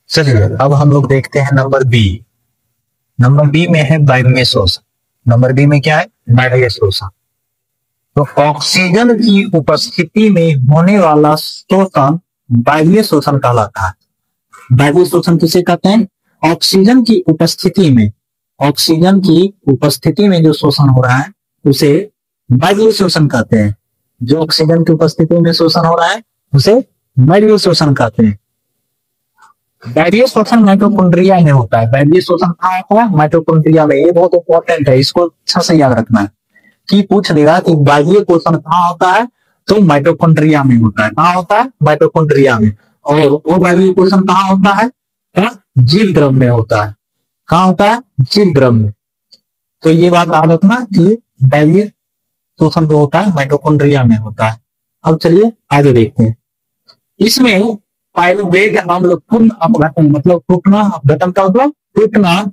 चलिए अब हम लोग देखते हैं नंबर बी। नंबर बी में है वायवीय शोषण। नंबर बी में क्या है? वायवीय शोषण। तो ऑक्सीजन की उपस्थिति में होने वाला शोषण वायवीय शोषण कहलाता है। वायवीय शोषण किसे कहते हैं? ऑक्सीजन की उपस्थिति में, ऑक्सीजन की उपस्थिति में जो शोषण हो रहा है उसे वायवीय शोषण कहते हैं। जो ऑक्सीजन की उपस्थिति में शोषण हो रहा है उसे वायवीय शोषण कहते हैं। वायवीय शोषण माइटोकॉन्ड्रिया में होता है। वायवीय शोषण कहाँ होता है? माइटोकॉन्ड्रिया में। ये बहुत इंपॉर्टेंट है, इसको अच्छा से याद रखना है कि पूछ देगा कि वायवीय शोषण कहाँ होता है, तो माइटोकॉन्ड्रिया में होता है। कहाँ होता है? माइटोकॉन्ड्रिया में। और वो वायवीय शोषण कहाँ होता है? जीव द्रव में होता है। कहाँ होता है? जीव द्रव में। तो ये बात याद रखना कि वायवीय शोषण जो होता है माइटोकॉन्ड्रिया में होता है। अब चलिए आगे देखते हैं। इसमें पाइरुवेट अम्ल पूर्ण अपघटन, मतलब टूटना, अपघटन का मतलब टूटना,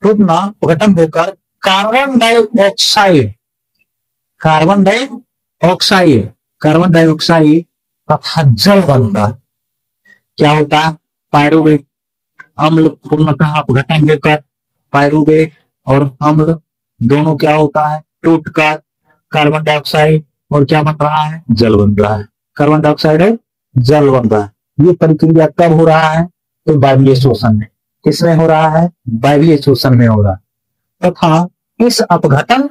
टूटना अपघटन होकर कार्बन डाइऑक्साइड, कार्बन डाइऑक्साइड तथा जल बनता है। क्या होता है? पाइरुवेट अम्ल पूर्णतः अपघटन होकर पाइरुवेट और अम्ल दोनों क्या होता है? टूटकर कार्बन डाइऑक्साइड और क्या बन रहा है? जल बन रहा है। कार्बन डाइऑक्साइड है, जल बन रहा है। ये प्रक्रिया कब हो रहा है? तो वायवीय शोषण में। किसमें हो रहा है? वायवीय शोषण में हो रहा है। तथा इस अपघटन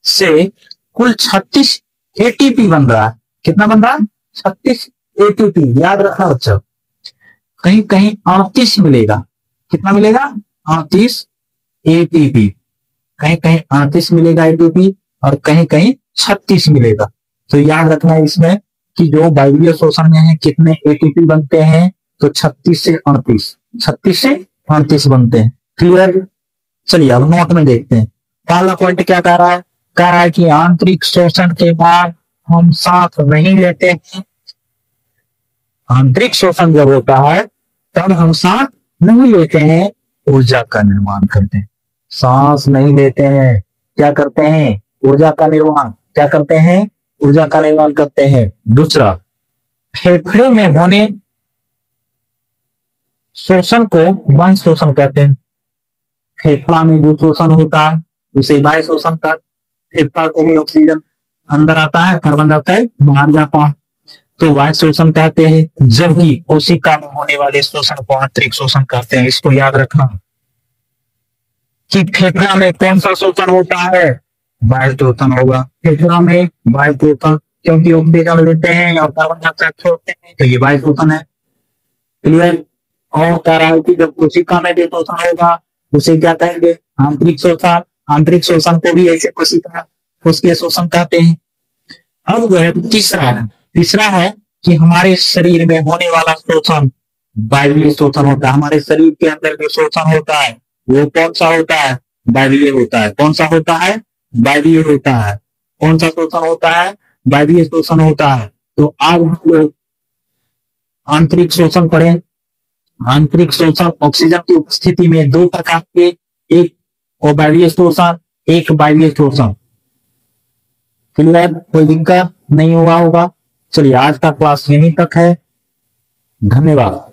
से कुल 36 एटीपी बन रहा है। कितना बन रहा है? 36 एटीपी। याद रखना बच्चों, कहीं कहीं 38 मिलेगा। कितना मिलेगा? 38 एटीपी। कहीं कहीं 38 मिलेगा एटीपी और कहीं कहीं 36 मिलेगा। तो याद रखना इसमें कि जो वायवीय शोषण में है कितने एटीपी बनते हैं? तो 36 से 38, 36 से 38 बनते हैं। क्लियर? चलिए अब नोट में देखते हैं। पहला पॉइंट क्या कह रहा है? कह रहा है कि आंतरिक शोषण के बाद हम सांस नहीं लेते हैं। आंतरिक शोषण जब होता है तब हम सांस नहीं लेते हैं, ऊर्जा का निर्माण करते हैं। सांस नहीं लेते हैं, क्या करते हैं? ऊर्जा का निर्माण। क्या करते हैं? ऊर्जा का निर्माण करते हैं। दूसरा, फेफड़े में होने शोषण को बाह्य शोषण कहते हैं। फेफड़ा में जो शोषण होता है उसे बाह्य शोषण का। फेफड़ा को भी ऑक्सीजन अंदर आता है, कार्बन डाइऑक्साइड बाहर जाता है, तो बाह्य शोषण कहते हैं। जबकि कोशिका में होने वाले शोषण को आंतरिक शोषण कहते हैं। इसको याद रखना कि फेफड़ा में कौन सा शोषण होता है? बाह्य शोषण होगा। फेफड़ा में बाह्य शोषण, क्योंकि ऑक्सीजन लेते हैं और कार्बन डाइऑक्साइड छोड़ते हैं, तो ये बाह्य शोषण है। क्लियर? और कह रहा है कि जब कोशिका में जो शोषण होगा उसे क्या कहेंगे? आंतरिक शोषण। आंतरिक शोषण को भी ऐसे कोशिका उसके शोषण कहते हैं। अब वह तीसरा है कि हमारे शरीर में होने वाला शोषण वायवीय शोषण होता है। हमारे शरीर के अंदर जो शोषण होता है वो कौन सा होता है? वायवीय होता है। कौन सा होता है? वायवीय होता है। कौन सा शोषण होता है? वायवीय शोषण होता है। तो आज हम लोग आंतरिक शोषण पढ़ें। आंतरिक शोषण ऑक्सीजन की उपस्थिति में दो प्रकार के, एक वायवीय शोषण, एक वायवीय शोषण। क्लियर? कोई दिक्कत नहीं हुआ होगा? चलिए आज का क्लास यहीं तक है। धन्यवाद।